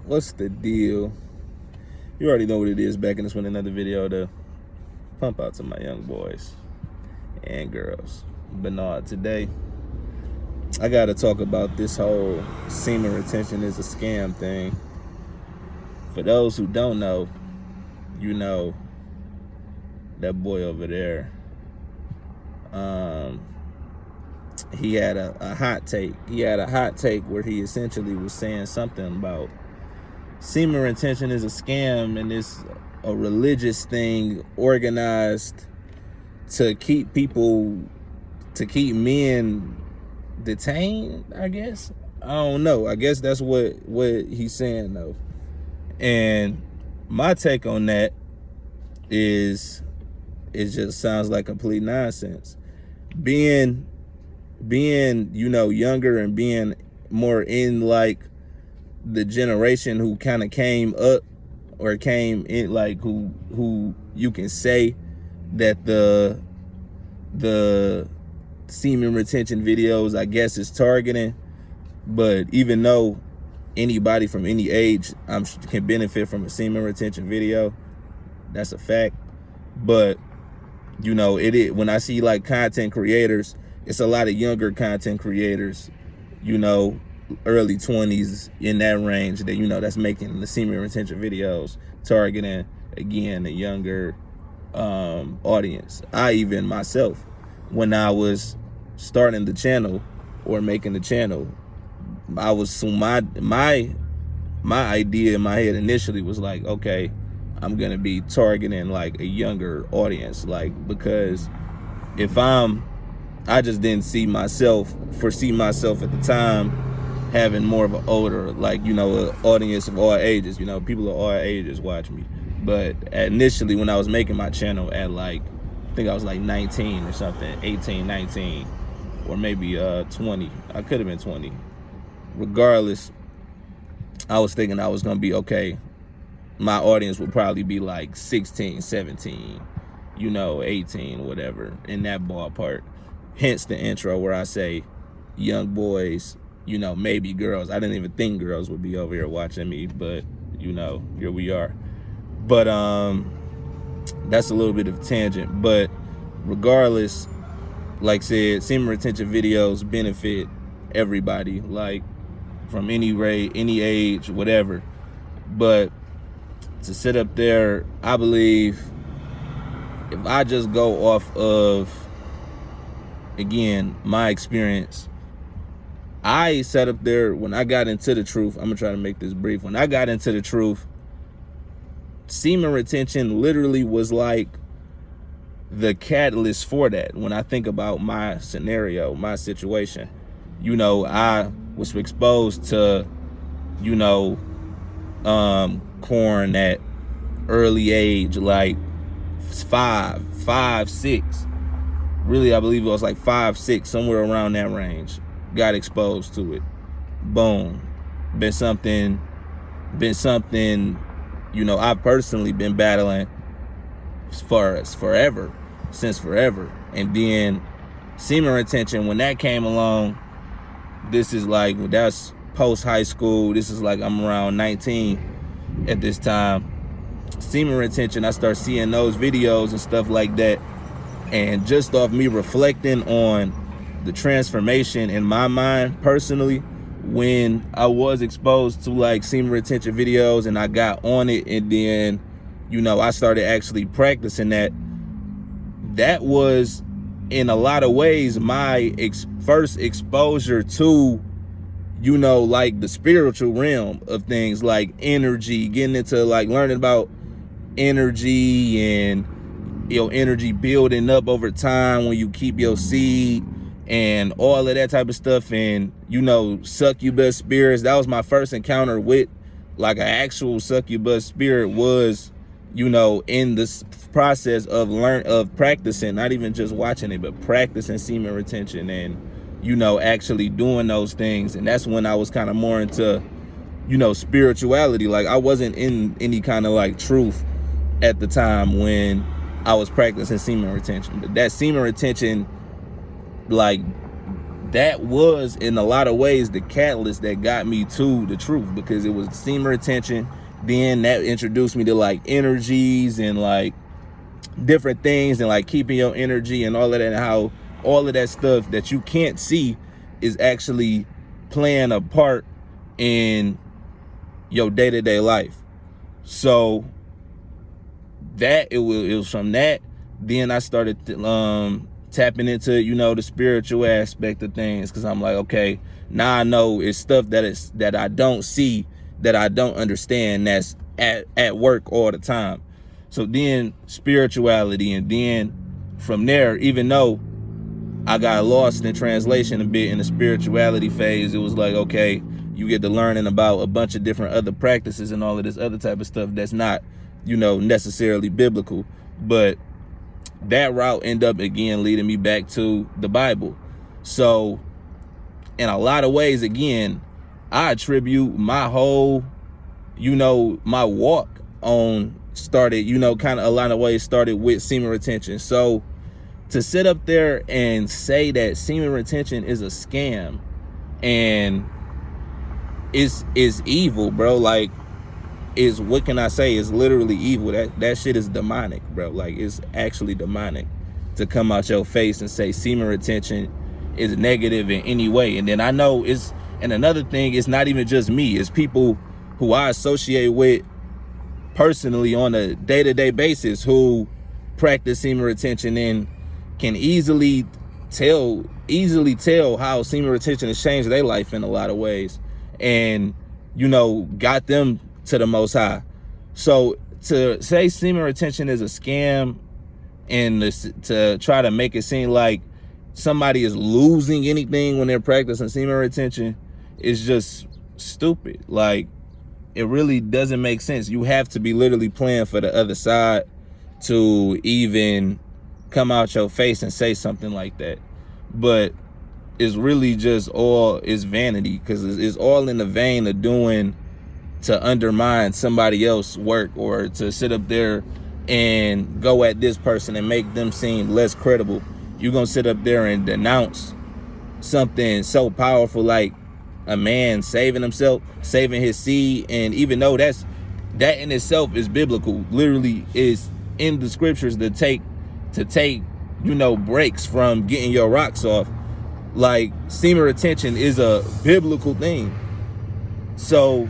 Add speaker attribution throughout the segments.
Speaker 1: what's the deal? You already know what it is. Back in this one, another video to pump out to my young boys and girls. But no, today I gotta talk about this whole semen retention is a scam thing. For those who don't know, you know that boy over there. He had a hot take. He had a hot take where he essentially was saying something about semen retention is a scam and it's a religious thing organized to keep people, to keep men detained, I guess. I don't know. I guess that's what he's saying though. And my take on that is it just sounds like complete nonsense. Being younger and being more in like the generation who kind of came up or came in, like who you can say that the semen retention videos I guess is targeting. But even though anybody from any age can benefit from a semen retention video, that's a fact. But when I see like content creators, it's a lot of younger content creators, early 20s in that range that that's making the semen retention videos, targeting again the younger audience. I even myself, when I was starting the channel or making the channel, I was my idea in my head initially was like, okay, I'm gonna be targeting like a younger audience, like, because if I just didn't foresee myself at the time having more of an older, like, an audience of all ages. People of all ages watch me. But initially when I was making my channel at like, I think I was like 19 or something, 18, 19, or maybe 20. I could have been 20. Regardless, I was thinking I was gonna be okay. My audience would probably be like 16, 17, 18, whatever, in that ballpark. Hence the intro where I say young boys, maybe girls. I didn't even think girls would be over here watching me, but here we are. But that's a little bit of a tangent. But regardless, like I said, semen retention videos benefit everybody, like from any rate, any age, whatever. But to sit up there, I believe if I just go off of, again, my experience, I sat up there when I got into the truth. I'm gonna try to make this brief. When I got into the truth, semen retention literally was like the catalyst for that. When I think about my scenario, my situation, I was exposed to, corn at early age, like 5, 6. Really, I believe it was like 5, 6, somewhere around that range. Got exposed to it. Boom. Been something, I've personally been battling since forever. And then semen retention, when that came along, this is like, that's post high school. This is like, I'm around 19 at this time. Semen retention, I start seeing those videos and stuff like that. And just off me reflecting on the transformation in my mind personally, when I was exposed to like semen retention videos and I got on it, and then, I started actually practicing that. That was in a lot of ways my first exposure to, like the spiritual realm of things, like energy, getting into like learning about energy and energy building up over time when you keep your seed and all of that type of stuff. And succubus spirits, that was my first encounter with like an actual succubus spirit, was in this process of practicing, not even just watching it, but practicing semen retention and actually doing those things. And that's when I was kind of more into spirituality. Like I wasn't in any kind of like truth at the time when I was practicing semen retention. But that semen retention like that was in a lot of ways the catalyst that got me to the truth, because it was semen retention. Then that introduced me to like energies and like different things and like keeping your energy and all of that, and how all of that stuff that you can't see is actually playing a part in your day-to-day life. So that it was from that. Then I started tapping into, you know, the spiritual aspect of things, because I'm like, okay, now I know it's stuff that I don't see, that I don't understand, that's at work all the time. So then spirituality, and then from there, even though I got lost in translation a bit in the spirituality phase, it was like, okay, you get to learning about a bunch of different other practices and all of this other type of stuff that's not, you know, necessarily biblical. But that route ended up again leading me back to the Bible. So in a lot of ways, again, I attribute my whole, you know, my walk on started, you know, kind of a lot of ways started with semen retention. So to sit up there and say that semen retention is a scam and is evil, bro, like, is, what can I say, is literally evil. That shit is demonic, bro. Like, it's actually demonic to come out your face and say semen retention is negative in any way. And then I know it's, and another thing, it's not even just me, it's people who I associate with personally on a day-to-day basis who practice semen retention and can easily tell how semen retention has changed their life in a lot of ways, and, you know, got them to the Most High. So to say semen retention is a scam and to try to make it seem like somebody is losing anything when they're practicing semen retention is just stupid. Like, it really doesn't make sense. You have to be literally playing for the other side to even come out your face and say something like that. But it's really just all is vanity, because it's all in the vein of doing to undermine somebody else's work, or to sit up there and go at this person and make them seem less credible. You're gonna sit up there and denounce something so powerful like a man saving himself, saving his seed. And even though that in itself is biblical, literally is in the scriptures to take, you know, breaks from getting your rocks off. Like, semen retention is a biblical thing. So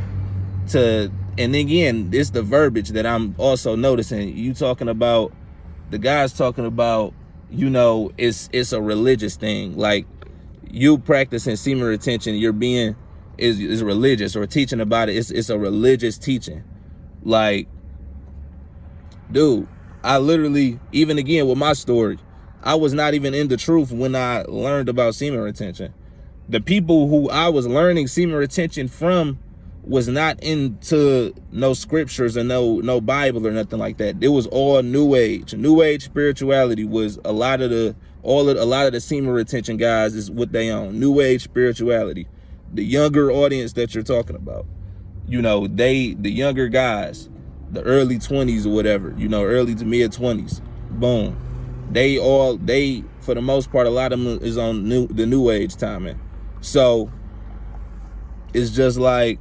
Speaker 1: and again, it's the verbiage that I'm also noticing. You talking about, the guys talking about, you know, it's a religious thing. Like, you practicing semen retention, you're being is religious, or teaching about it. It's a religious teaching. Like, dude, I literally, even again with my story, I was not even in the truth when I learned about semen retention. The people who I was learning semen retention from was not into no scriptures or no Bible or nothing like that. It was all New Age. New Age spirituality was a lot of the semen retention guys is what they own. New Age spirituality. The younger audience that you're talking about, you know, the younger guys, the early 20s or whatever, you know, early to mid 20s, boom. They for the most part, a lot of them is on the New Age timing. So it's just like,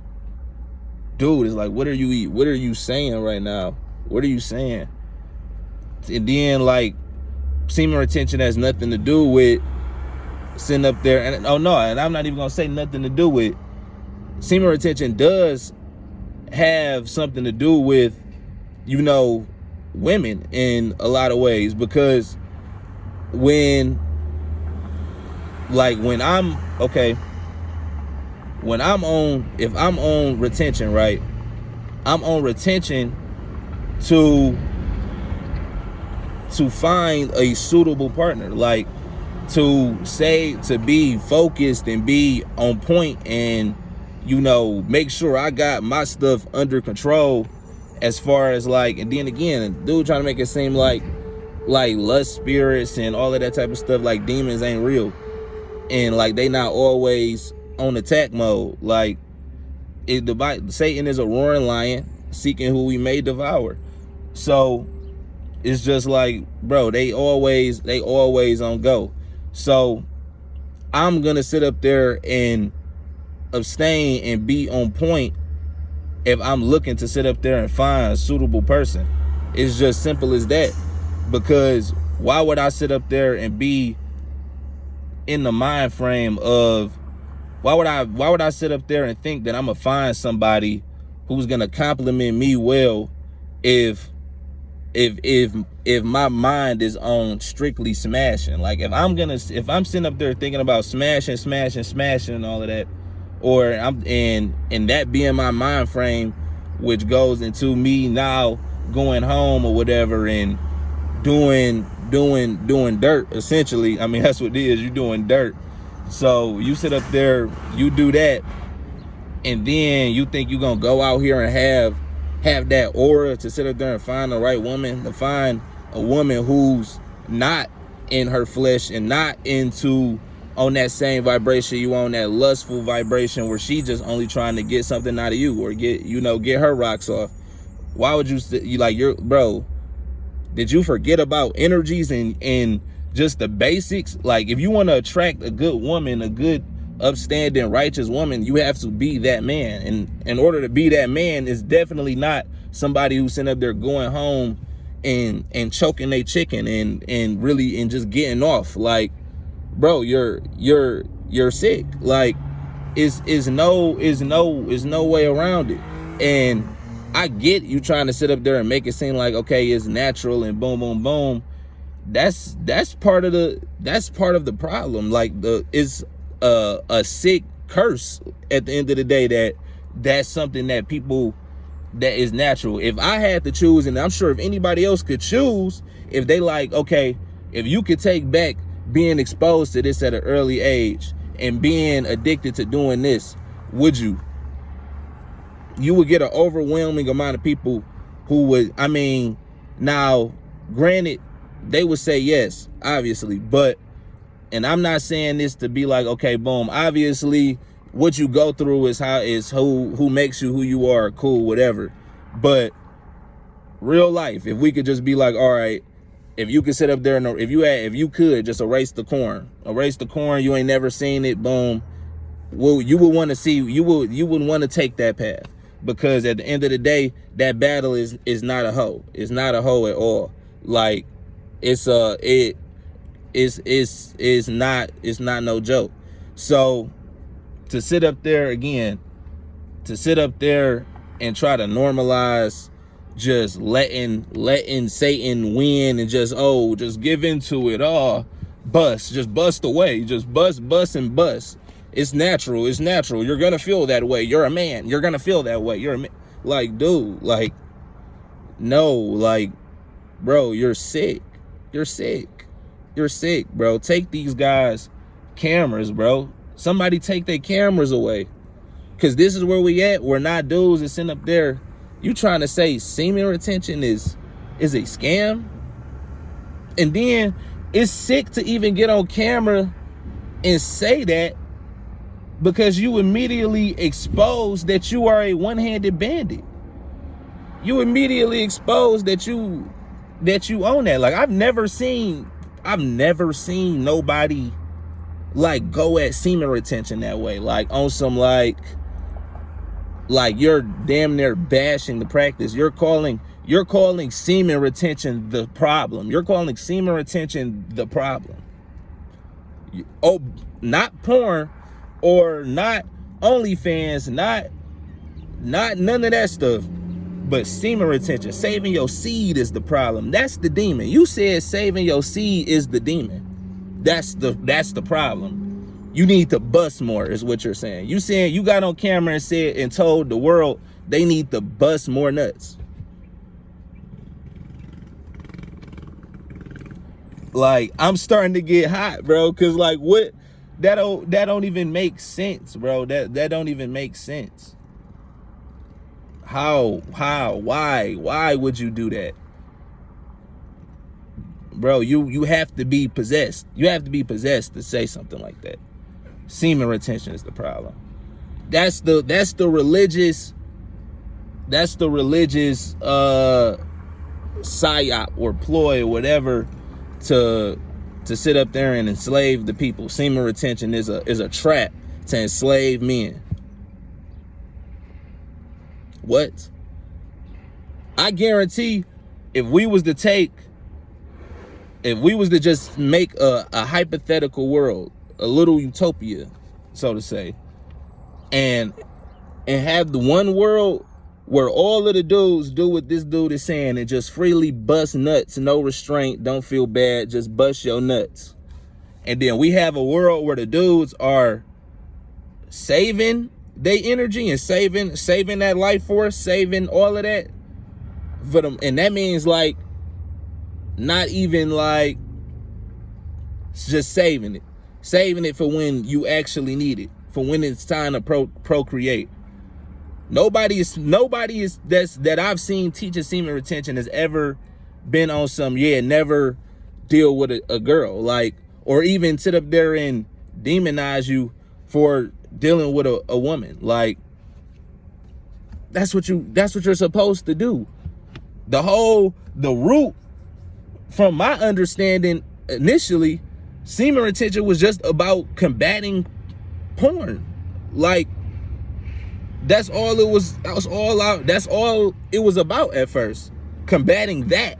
Speaker 1: dude, it's like, what are you saying right now? What are you saying? And then, like, semen retention has nothing to do with sitting up there and, oh no, and I'm not even gonna say nothing to do with, semen retention does have something to do with, you know, women in a lot of ways, because when I'm if I'm on retention, right, I'm on retention to find a suitable partner, like to be focused and be on point, and, you know, make sure I got my stuff under control, as far as like, and then again, dude trying to make it seem like lust spirits and all of that type of stuff, like demons ain't real, and like they not always on attack mode. Like, Satan is a roaring lion seeking who he may devour. So it's just like, bro, they always on go. So I'm gonna sit up there and abstain and be on point if I'm looking to sit up there and find a suitable person. It's just simple as that. Because why would I sit up there and be in the mind frame of why would I sit up there and think that I'm gonna find somebody who's gonna compliment me well if if my mind is on strictly smashing? Like if I'm sitting up there thinking about smashing and all of that, or and that being my mind frame, which goes into me now going home or whatever and doing dirt, essentially. I mean, that's what it is. You're doing dirt. So you sit up there, you do that, and then you think you're gonna go out here and have that aura to sit up there and find the right woman, to find a woman who's not in her flesh and not into on that same vibration you on, that lustful vibration where she just only trying to get something out of you or get her rocks off. Why would you like, you're, bro, did you forget about energies and just the basics? Like, if you want to attract a good woman, a good upstanding righteous woman, you have to be that man. And in order to be that man, is definitely not somebody who's sitting up there going home and choking their chicken and really and just getting off. Like, bro, you're sick. Like, is no way around it. And I get you trying to sit up there and make it seem like, okay, it's natural and boom, boom, boom. That's part of the problem. Like, it's a sick curse at the end of the day that's something that people, that is natural. If I had to choose, and I'm sure if anybody else could choose, if they like, okay, if you could take back being exposed to this at an early age and being addicted to doing this, would you? You would get an overwhelming amount of people who would, I mean, now, granted, they would say yes, obviously, but, and I'm not saying this to be like, okay, boom, obviously, what you go through is who makes you who you are, cool, whatever. But real life, if we could just be like, all right, if you could sit up there and if you could just erase the corn, you ain't never seen it, boom. Well, you would want to see, you would want to take that path, because at the end of the day, that battle is not a hoe. It's not a hoe at all. Like, it's not no joke. So to sit up there and try to normalize just letting Satan win and just give into it all, just bust away, just bust and bust. It's natural. You're gonna feel that way. You're a man. You're gonna feel that way. You're a man. Like, dude, like, no, like, bro, you're sick. You're sick, bro. Take these guys' cameras, bro. Somebody take their cameras away. Because this is where we at. We're not dudes that sitting up there. You trying to say semen retention is a scam? And then it's sick to even get on camera and say that, because you immediately expose that you are a one-handed bandit. You immediately expose that you own that. Like, I've never seen nobody like go at semen retention that way. Like, on some like you're damn near bashing the practice. You're calling semen retention the problem. You're calling semen retention the problem. Oh, not porn, or not OnlyFans, not none of that stuff, but semen retention. Saving your seed is the problem. That's the demon. You said saving your seed is the demon. That's the problem. You need to bust more, is what you're saying. You saying you got on camera and said and told the world they need to bust more nuts. Like, I'm starting to get hot, bro, because like, what? That don't even make sense, bro. That don't even make sense. How, why would you do that? Bro, you have to be possessed. You have to be possessed to say something like that. Semen retention is the problem. That's the religious psyop or ploy or whatever to to sit up there and enslave the people. Semen retention is a trap to enslave men. What? I guarantee if we was to just make a hypothetical world, a little utopia, so to say, and have the one world where all of the dudes do what this dude is saying and just freely bust nuts, no restraint, don't feel bad, just bust your nuts. And then we have a world where the dudes are saving their energy and saving that life force, saving all of that for them. And that means like not even like just saving it for when you actually need it, for when it's time to procreate. Nobody is that I've seen teaching semen retention has ever been on some never deal with a girl, like, or even sit up there and demonize you for dealing with a woman. Like, that's what you're supposed to do. The root, from my understanding initially, semen retention was just about combating porn. Like, that's all it was. That's all it was about at first, combating that.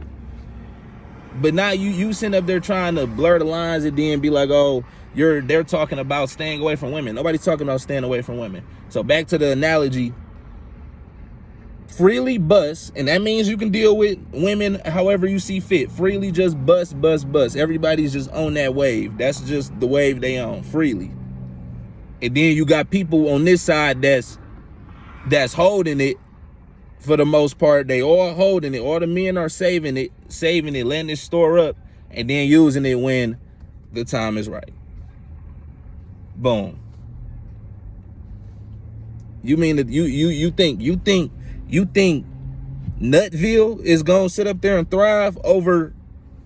Speaker 1: But now you sitting up there trying to blur the lines and then be like, oh, they're talking about staying away from women. Nobody's talking about staying away from women. So back to the analogy, freely bust, and that means you can deal with women however you see fit. Freely just bust. Everybody's just on that wave. That's just the wave they on, freely. And then you got people on this side that's holding it for the most part. They all holding it. All the men are saving it, letting it store up, and then using it when the time is right. Boom. You mean that you think Nutville is gonna sit up there and thrive over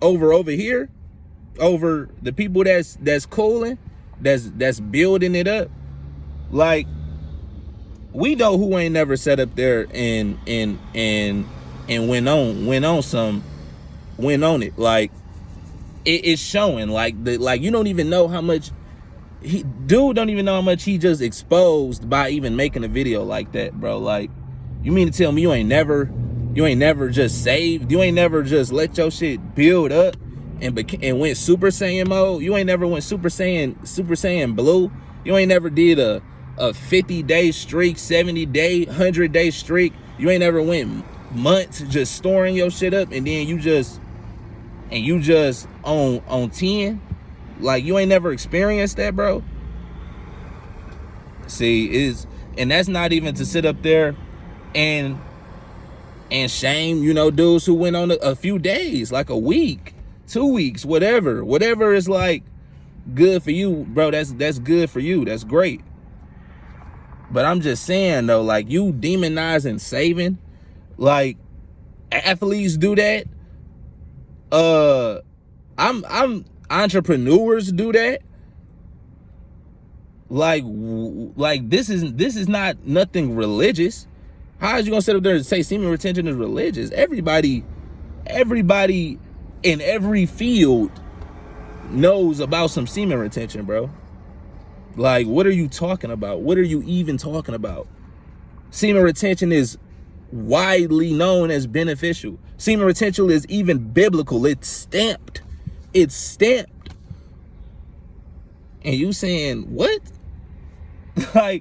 Speaker 1: here, over the people that's cooling, that's building it up? Like, we know who ain't never sat up there and went on it. Like, it's showing. Like, you don't even know how much don't even know how much he just exposed by even making a video like that, bro. Like, you mean to tell me you ain't never just saved? You ain't never just let your shit build up and went Super Saiyan mode? You ain't never went Super Saiyan Blue? You ain't never did a 50-day streak, 70-day, 100-day streak? You ain't never went months just storing your shit up and then you just on 10? Like, you ain't never experienced that, bro? See, and that's not even to sit up there and shame, dudes who went on a few days, like a week, 2 weeks, whatever is like good for you, bro. That's good for you. That's great. But I'm just saying though, like, you demonizing saving, like, athletes do that. I'm entrepreneurs do that. Like this is not nothing religious. How is you gonna sit up there and say semen retention is religious? Everybody in every field knows about some semen retention, bro. Like, what are you talking about? What are you even talking about? Semen retention is widely known as beneficial. Semen retention is even biblical. It's stamped. And you saying what? Like,